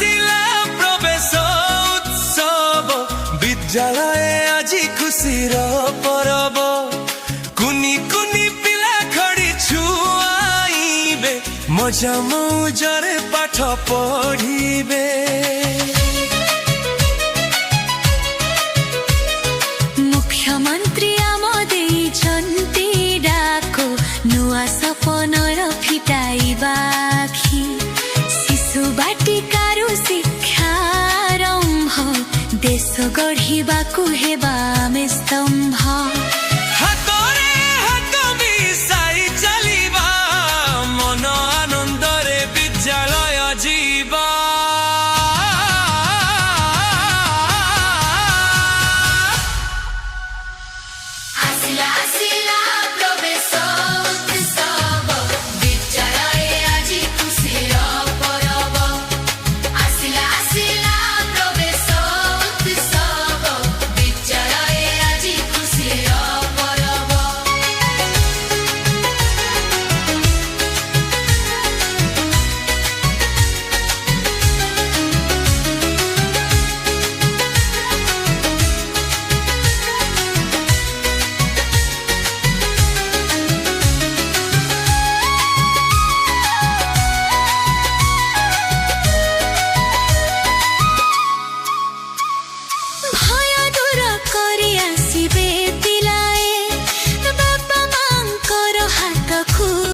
ଆସିଲା ପ୍ରବେଶ ଉତ୍ସବ ବିଦ୍ୟାଳୟ ଆଜି ଖୁସିର ପରବ କୁନି କୁନି ପିଲା ଖଡ଼ି ଛୁଆଇବେ ମଜା ମଉଜରେ ପାଠ ପଢ଼ିବେ मुख्यमंत्री आम देइछन्ति डाको नुआ सपनर फिटाइबा आखि